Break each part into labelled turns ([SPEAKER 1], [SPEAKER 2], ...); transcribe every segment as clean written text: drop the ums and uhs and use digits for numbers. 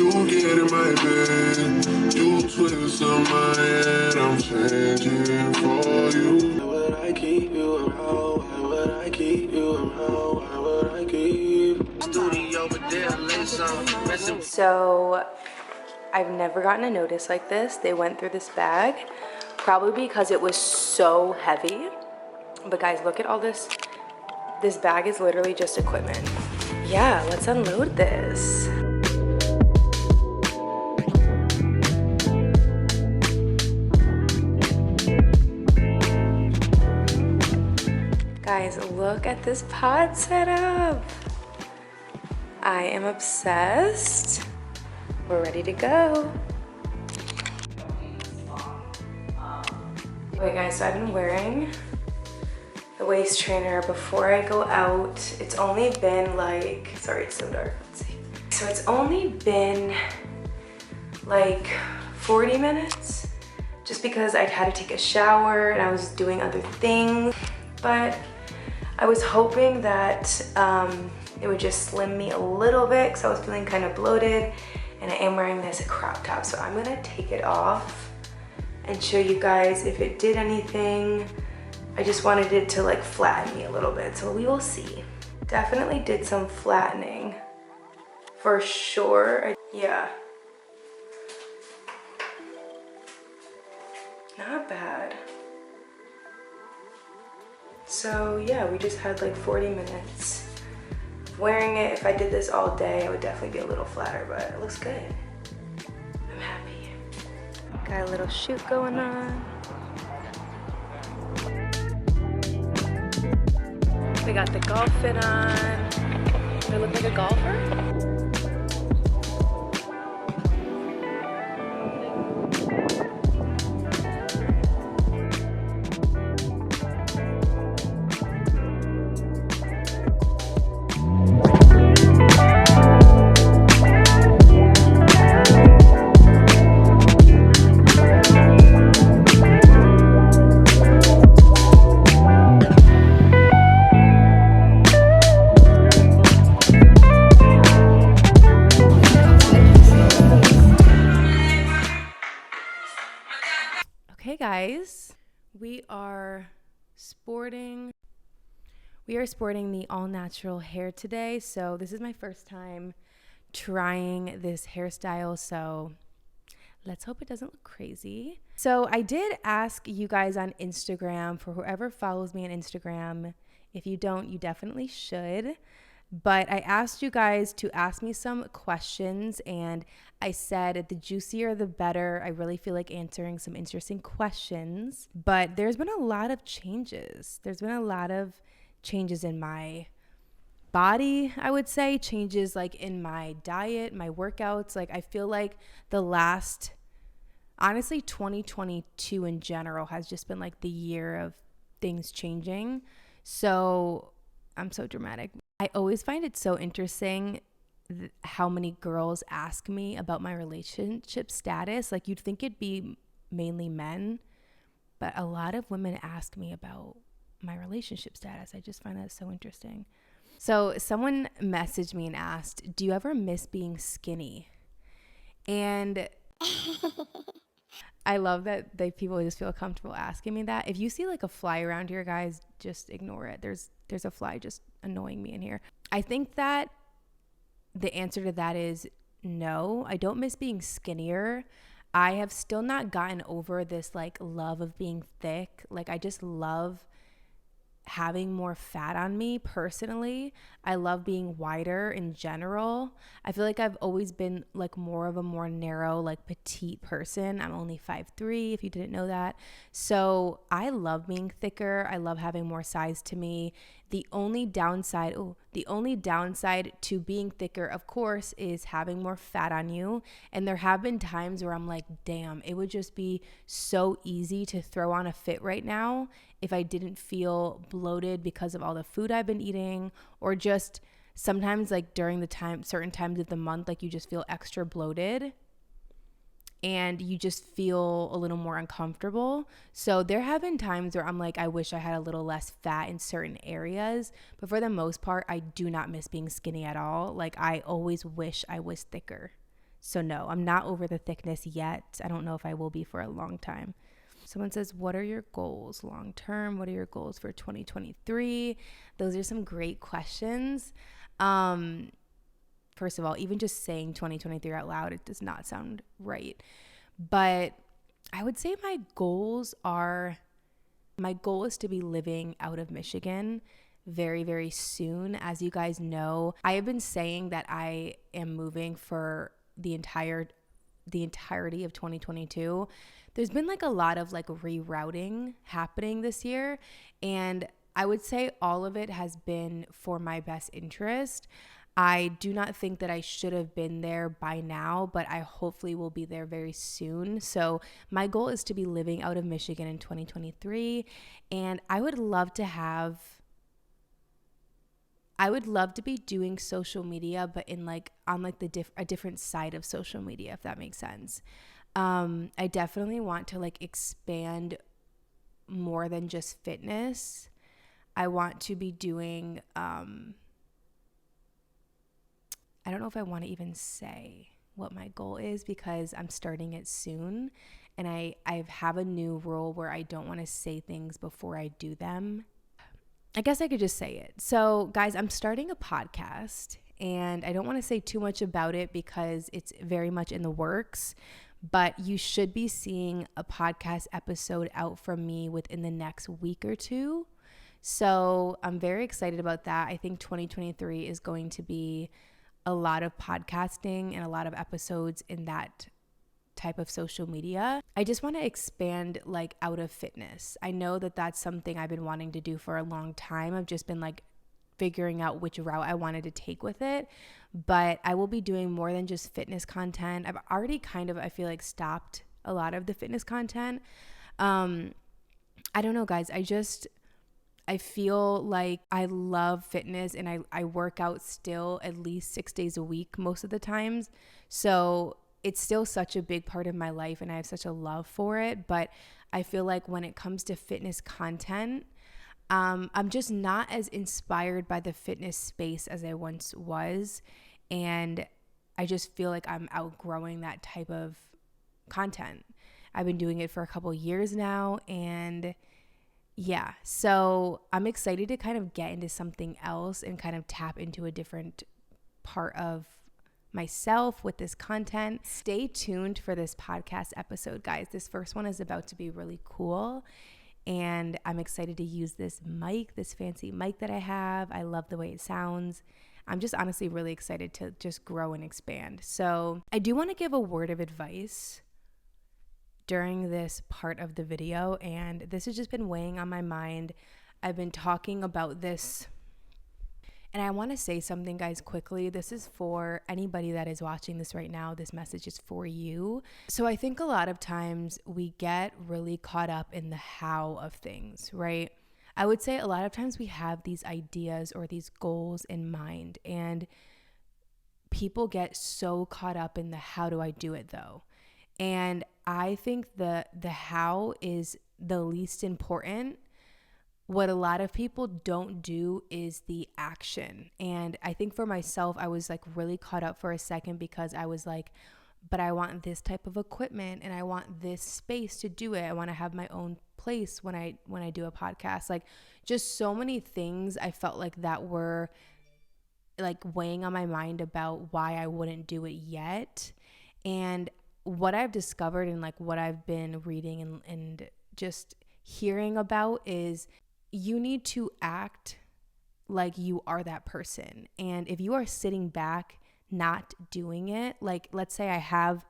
[SPEAKER 1] You get in my bed, you twist on my head, I'm changing for you. Why would I keep you around? Why would I keep you around? Why would I keep studio over there, listen.
[SPEAKER 2] So I've never gotten a notice like this. They went through this bag, probably because it was so heavy. But guys, look at all this. This bag is literally just equipment. Yeah, let's unload this. Guys, look at this pod setup. I am obsessed. We're ready to go. Okay guys, so I've been wearing the waist trainer before I go out. It's only been like, sorry, it's so dark, let's see. So it's only been like 40 minutes just because I'd had to take a shower and I was doing other things. But I was hoping that it would just slim me a little bit because I was feeling kind of bloated, and I am wearing this crop top. So I'm gonna take it off and show you guys if it did anything. I just wanted it to like flatten me a little bit, so we will see. Definitely did some flattening for sure. Yeah. Not bad. So yeah, we just had like 40 minutes wearing it. If I did this all day, I would definitely be a little flatter, but it looks good. I'm happy. Got a little shoot going on. We got the golf fit on. Do I look like a golfer? Okay guys, we are sporting the all natural hair today. So this is my first time trying this hairstyle, so let's hope it doesn't look crazy. So I did ask you guys on Instagram, for whoever follows me on Instagram. If you don't, you definitely should. But I asked you guys to ask me some questions, and I said the juicier the better. I really feel like answering some interesting questions. But there's been a lot of changes. There's been a lot of changes in my body, I would say, changes like in my diet, my workouts. Like I feel like the last, honestly, 2022 in general has just been like the year of things changing. So I'm so dramatic. I always find it so interesting how many girls ask me about my relationship status. Like you'd think it'd be mainly men, but a lot of women ask me about my relationship status. I just find that so interesting. So someone messaged me and asked, do you ever miss being skinny? And I love that people just feel comfortable asking me that. If you see like a fly around here, guys, just ignore it. There's a fly just annoying me in here. I think that the answer to that is no. I don't miss being skinnier. I have still not gotten over this like love of being thick. Like I just love having more fat on me personally. I love being wider in general. I feel like I've always been like more of a more narrow, like petite person. I'm only 5'3", if you didn't know that. So I love being thicker. I love having more size to me. The only downside to being thicker, of course, is having more fat on you. And there have been times where I'm like, damn, it would just be so easy to throw on a fit right now if I didn't feel bloated because of all the food I've been eating, or just sometimes like during certain times of the month, like you just feel extra bloated and you just feel a little more uncomfortable. So there have been times where I'm like, I wish I had a little less fat in certain areas, but for the most part, I do not miss being skinny at all. Like I always wish I was thicker. So no, I'm not over the thickness yet. I don't know if I will be for a long time. Someone says, what are your goals long term? What are your goals for 2023? Those are some great questions. First of all, even just saying 2023 out loud, it does not sound right. But I would say my goal is to be living out of Michigan very, very soon. As you guys know, I have been saying that I am moving for the entirety of 2022. There's been like a lot of like rerouting happening this year, and I would say all of it has been for my best interest. I do not think that I should have been there by now, but I hopefully will be there very soon. So my goal is to be living out of Michigan in 2023, and I would love to be doing social media, but in like on like a different side of social media, if that makes sense. I definitely want to like expand more than just fitness. I want to be doing, I don't know if I want to even say what my goal is because I'm starting it soon. And I have a new rule where I don't want to say things before I do them. I guess I could just say it. So guys, I'm starting a podcast and I don't want to say too much about it because it's very much in the works, but you should be seeing a podcast episode out from me within the next week or two. So I'm very excited about that. I think 2023 is going to be a lot of podcasting and a lot of episodes in that type of social media. I just want to expand like out of fitness. I know that that's something I've been wanting to do for a long time. I've just been like figuring out which route I wanted to take with it, but I will be doing more than just fitness content. I've already I feel like stopped a lot of the fitness content. I don't know, guys. I feel like I love fitness and I work out still at least 6 days a week most of the times. So it's still such a big part of my life and I have such a love for it. But I feel like when it comes to fitness content, I'm just not as inspired by the fitness space as I once was. And I just feel like I'm outgrowing that type of content. I've been doing it for a couple years now, and yeah, so I'm excited to kind of get into something else and kind of tap into a different part of myself with this content. Stay tuned for this podcast episode, guys. This first one is about to be really cool, and I'm excited to use this fancy mic that I have. I love the way it sounds. I'm just honestly really excited to just grow and expand. So I do want to give a word of advice during this part of the video, and this has just been weighing on my mind. I've been talking about this, and I want to say something, guys, quickly. This is for anybody that is watching this right now. This message is for you. So I think a lot of times we get really caught up in the how of things, right? I would say a lot of times we have these ideas or these goals in mind, and people get so caught up in the how do I do it though. And I think the how is the least important. What a lot of people don't do is the action. And I think for myself, I was like really caught up for a second because I was like, but I want this type of equipment and I want this space to do it. I want to have my own place when I do a podcast. Like just so many things I felt like that were like weighing on my mind about why I wouldn't do it yet. And what I've discovered and like what I've been reading and just hearing about is you need to act like you are that person. And if you are sitting back, not doing it, like let's say I'm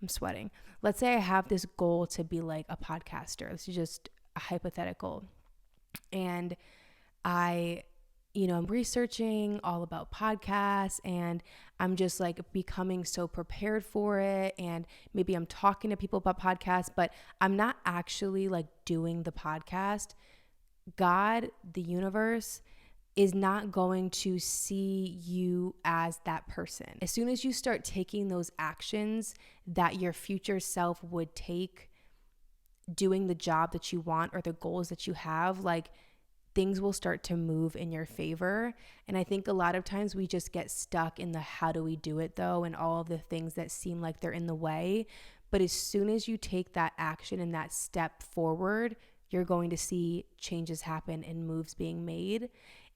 [SPEAKER 2] sweating. Let's say I have this goal to be like a podcaster. This is just a hypothetical. And I'm researching all about podcasts and I'm just like becoming so prepared for it. And maybe I'm talking to people about podcasts, but I'm not actually like doing the podcast. God, the universe, is not going to see you as that person. As soon as you start taking those actions that your future self would take, doing the job that you want or the goals that you have, like things will start to move in your favor. And I think a lot of times we just get stuck in the how do we do it though, and all of the things that seem like they're in the way. But as soon as you take that action and that step forward, you're going to see changes happen and moves being made.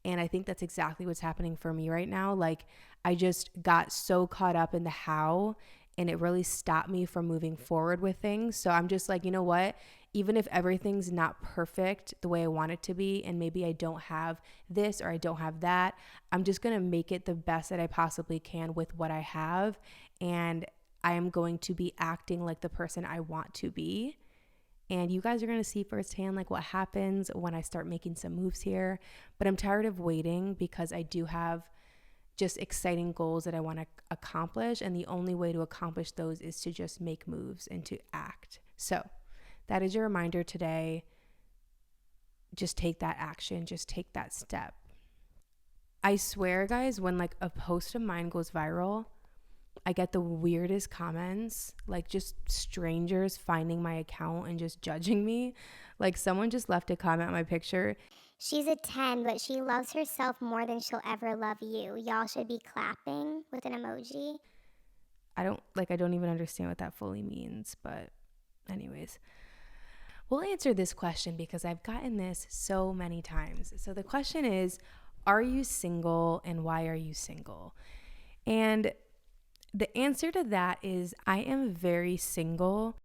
[SPEAKER 2] And I think that's exactly what's happening for me right now. Like, I just got so caught up in the how, and it really stopped me from moving forward with things. So I'm just like, you know what? Even if everything's not perfect the way I want it to be, and maybe I don't have this or I don't have that, I'm just going to make it the best that I possibly can with what I have. And I am going to be acting like the person I want to be. And you guys are going to see firsthand like what happens when I start making some moves here. But I'm tired of waiting because I do have just exciting goals that I want to accomplish. And the only way to accomplish those is to just make moves and to act. So that is your reminder today. Just take that action. Just take that step. I swear, guys, when like a post of mine goes viral, I get the weirdest comments, like just strangers finding my account and just judging me. Like someone just left a comment on my picture.
[SPEAKER 3] She's a 10, but she loves herself more than she'll ever love you. Y'all should be clapping with an emoji.
[SPEAKER 2] I don't even understand what that fully means, but anyways. We'll answer this question because I've gotten this so many times. So the question is, are you single and why are you single? And the answer to that is I am very single.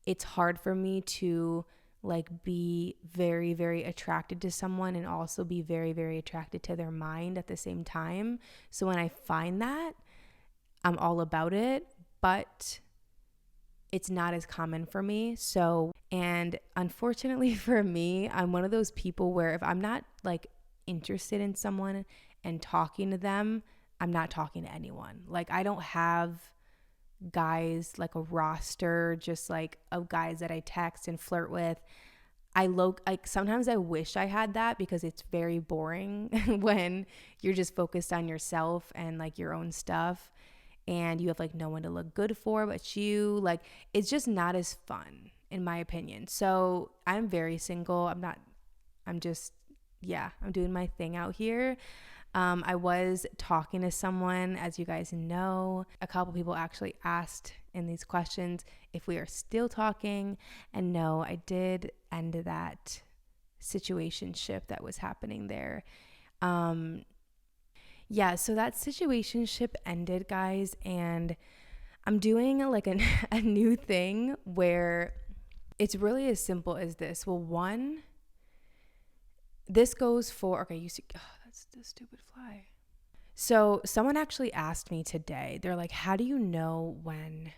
[SPEAKER 2] It's hard for me to like be very, very attracted to someone and also be very, very attracted to their mind at the same time. So when I find that, I'm all about it, but it's not as common for me. So, and unfortunately for me, I'm one of those people where if I'm not like interested in someone and talking to them, I'm not talking to anyone. Like I don't have guys like a roster just like of guys that I text and flirt with. Like sometimes I wish I had that because it's very boring when you're just focused on yourself and like your own stuff and you have like no one to look good for but you. Like it's just not as fun in my opinion. So I'm very single. I'm doing my thing out here. I was talking to someone, as you guys know. A couple people actually asked in these questions if we are still talking. And no, I did end that situationship that was happening there. So that situationship ended, guys. And I'm doing like a new thing where it's really as simple as this. Well, one, this goes for, okay, you see, that's the stupid fly. So someone actually asked me today, they're like, how do you know when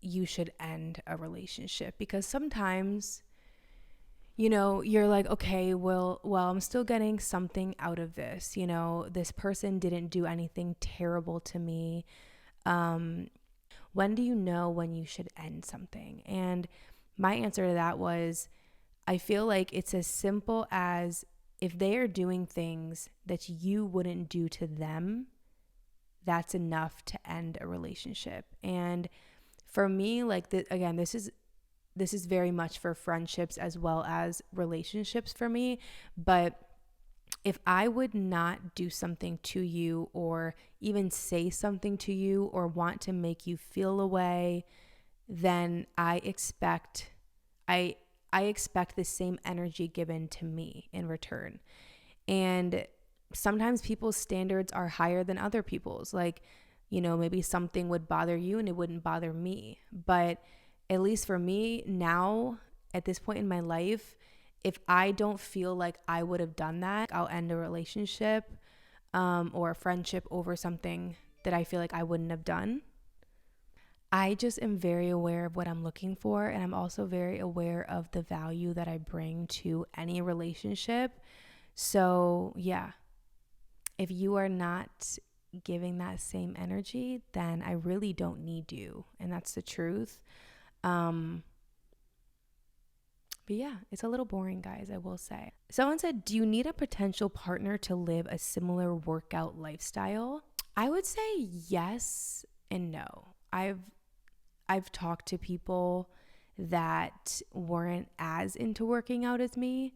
[SPEAKER 2] you should end a relationship? Because sometimes, you know, you're like, okay, well, I'm still getting something out of this. You know, this person didn't do anything terrible to me. When do you know when you should end something? And my answer to that was, I feel like it's as simple as if they are doing things that you wouldn't do to them, that's enough to end a relationship. And for me, like again, this is very much for friendships as well as relationships for me. But if I would not do something to you or even say something to you or want to make you feel a way, then I expect the same energy given to me in return. And sometimes people's standards are higher than other people's. Like, you know, maybe something would bother you and it wouldn't bother me. But at least for me now, at this point in my life, if I don't feel like I would have done that, I'll end a relationship or a friendship over something that I feel like I wouldn't have done. I just am very aware of what I'm looking for, and I'm also very aware of the value that I bring to any relationship. So yeah, if you are not giving that same energy, then I really don't need you, and that's the truth. But yeah, it's a little boring, guys, I will say. Someone said, do you need a potential partner to live a similar workout lifestyle? I would say yes and no. I've talked to people that weren't as into working out as me.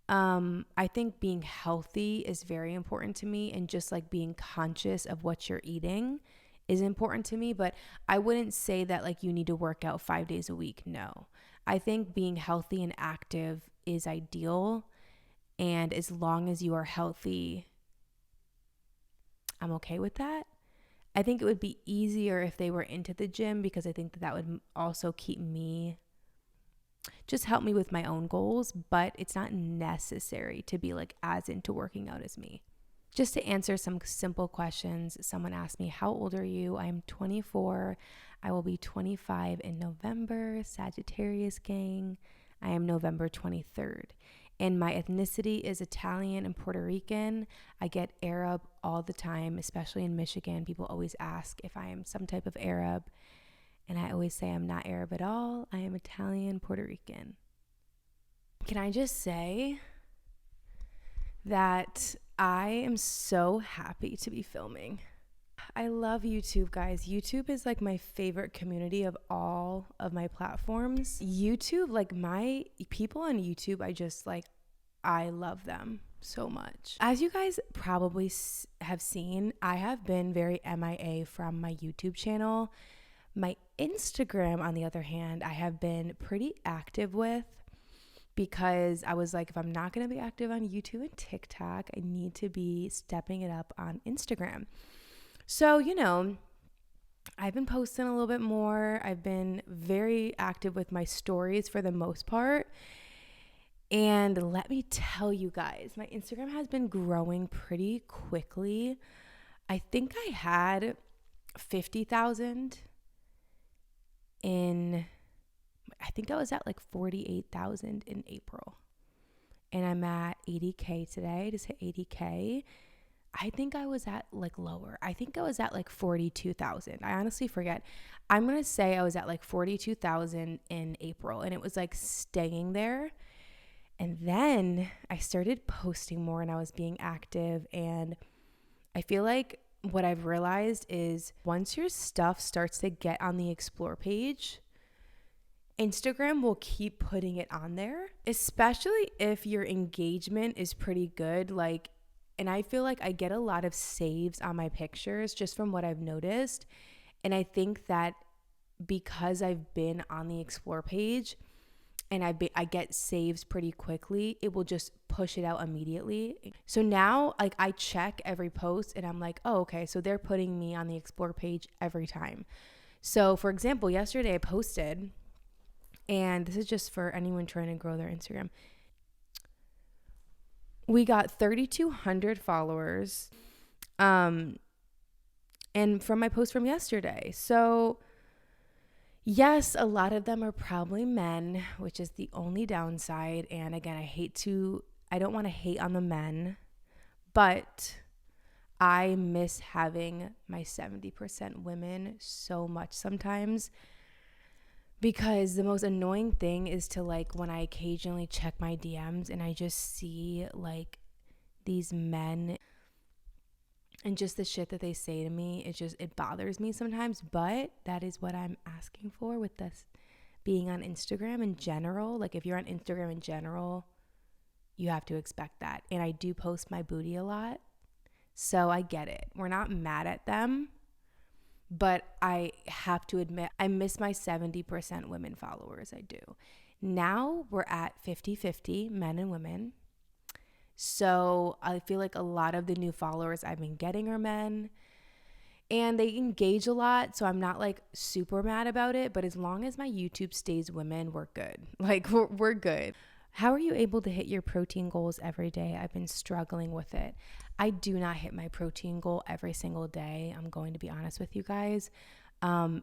[SPEAKER 2] I think being healthy is very important to me, and just like being conscious of what you're eating is important to me. But I wouldn't say that like you need to work out 5 days a week. No, I think being healthy and active is ideal. And as long as you are healthy, I'm okay with that. I think it would be easier if they were into the gym, because I think that would also keep me, just help me with my own goals, but it's not necessary to be like as into working out as me. Just to answer some simple questions, someone asked me, how old are you? I'm 24. I will be 25 in November. Sagittarius gang. I am November 23rd. And my ethnicity is Italian and Puerto Rican. I get Arab all the time, especially in Michigan. People always ask if I am some type of Arab. And I always say I'm not Arab at all. I am Italian, Puerto Rican. Can I just say that I am so happy to be filming. I love YouTube, guys. YouTube is like my favorite community of all of my platforms. YouTube, like my people on YouTube, I love them so much. As you guys probably have seen, I have been very MIA from my YouTube channel. My Instagram, on the other hand, I have been pretty active with, because I was like, if I'm not going to be active on YouTube and TikTok, I need to be stepping it up on Instagram. So, I've been posting a little bit more. I've been very active with my stories for the most part. And let me tell you guys, my Instagram has been growing pretty quickly. I think I had 50,000 I think I was at like 48,000 in April. And I'm at 80K today. Just hit 80K. I think I was at like lower. I think I was at like 42,000. I honestly forget. I'm going to say I was at like 42,000 in April, and it was like staying there. And then I started posting more and I was being active. And I feel like what I've realized is once your stuff starts to get on the explore page, Instagram will keep putting it on there, especially if your engagement is pretty good. And I feel like I get a lot of saves on my pictures just from what I've noticed. And I think that because I've been on the explore page and I get saves pretty quickly, it will just push it out immediately. So now like I check every post and I'm like, oh, okay, so they're putting me on the explore page every time. So for example, yesterday I posted, and this is just for anyone trying to grow their Instagram. We got 3,200 followers, and from my post from yesterday. So yes, a lot of them are probably men, which is the only downside. And again, I don't want to hate on the men, but I miss having my 70% women so much sometimes. Because the most annoying thing is to like when I occasionally check my DMs and I just see like these men and just the shit that they say to me, it bothers me sometimes. But that is what I'm asking for with this being on Instagram in general. Like if you're on Instagram in general, you have to expect that. And I do post my booty a lot, so I get it. We're not mad at them. But I have to admit, I miss my 70% women followers. I do. Now we're at 50-50 men and women. So I feel like a lot of the new followers I've been getting are men. And they engage a lot, so I'm not like super mad about it. But as long as my YouTube stays women, we're good. Like we're good. How are you able to hit your protein goals every day? I've been struggling with it. I do not hit my protein goal every single day. I'm going to be honest with you guys. I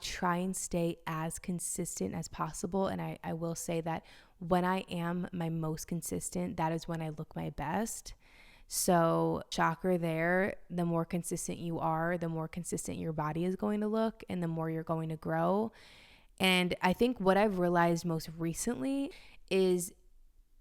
[SPEAKER 2] try and stay as consistent as possible. And I will say that when I am my most consistent, that is when I look my best. So shocker there, the more consistent you are, the more consistent your body is going to look and the more you're going to grow. And I think what I've realized most recently is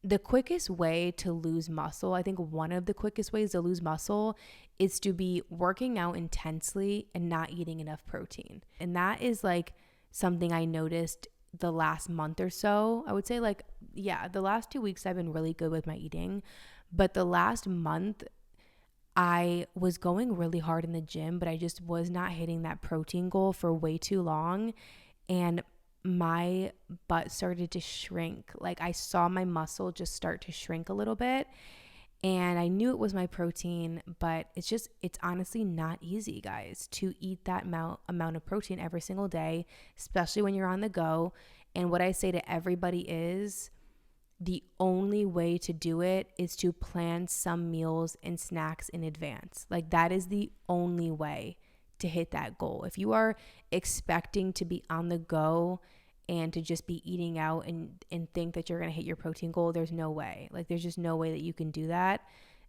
[SPEAKER 2] the quickest way to lose muscle. I think one of the quickest ways to lose muscle is to be working out intensely and not eating enough protein. And that is like something I noticed the last month or so. I would say like the last 2 weeks I've been really good with my eating, but the last month I was going really hard in the gym, but I just was not hitting that protein goal for way too long. And my butt started to shrink. Like I saw my muscle just start to shrink a little bit. And I knew it was my protein, but it's honestly not easy, guys, to eat that amount of protein every single day, especially when you're on the go. And what I say to everybody is, the only way to do it is to plan some meals and snacks in advance. Like that is the only way to hit that goal. If you are expecting to be on the go and to just be eating out and think that you're going to hit your protein goal, there's no way. Like there's just no way that you can do that,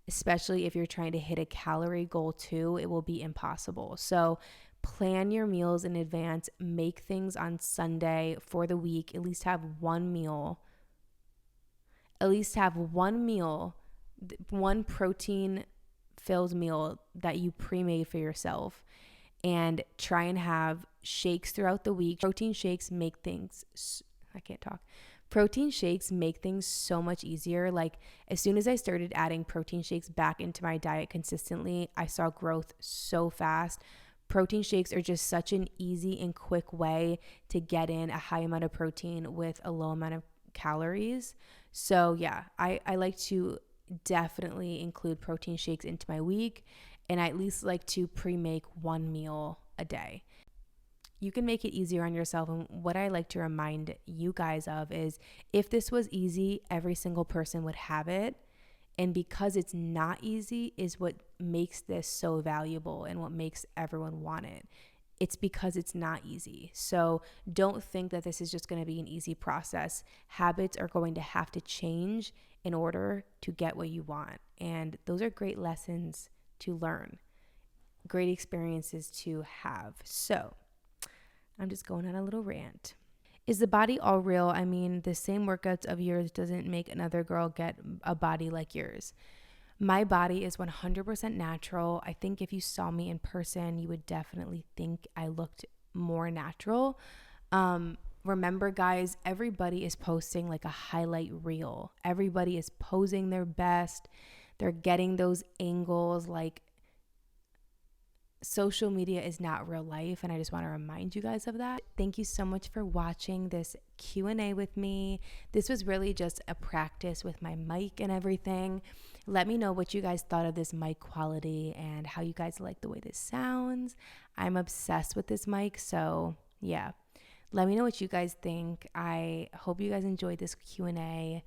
[SPEAKER 2] especially if you're trying to hit a calorie goal too. It will be impossible. So plan your meals in advance, make things on Sunday for the week, at least have one protein filled meal that you pre-made for yourself, and try and have shakes throughout the week. Protein shakes make things so much easier. Like as soon as I started adding protein shakes back into my diet consistently, I saw growth so fast. Protein shakes are just such an easy and quick way to get in a high amount of protein with a low amount of calories. So yeah, I like to definitely include protein shakes into my week, and I at least like to pre-make one meal a day. You can make it easier on yourself. And what I like to remind you guys of is, if this was easy, every single person would have it. And because it's not easy is what makes this so valuable and what makes everyone want it. It's because it's not easy. So don't think that this is just going to be an easy process. Habits are going to have to change in order to get what you want. And those are great lessons to learn, great experiences to have. So I'm just going on a little rant. Is the body all real? I mean, the same workouts of yours doesn't make another girl get a body like yours. My body is 100% natural. I think if you saw me in person, you would definitely think I looked more natural. Remember, guys, everybody is posting like a highlight reel. Everybody is posing their best. They're getting those angles. Like, social media is not real life, and I just want to remind you guys of that. Thank you so much for watching this Q&A with me. This was really just a practice with my mic and everything. Let me know what you guys thought of this mic quality and how you guys like the way this sounds. I'm obsessed with this mic, so yeah. Let me know what you guys think. I hope you guys enjoyed this Q&A.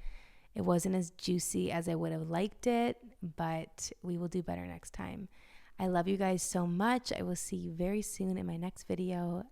[SPEAKER 2] It wasn't as juicy as I would have liked it, but we will do better next time. I love you guys so much. I will see you very soon in my next video.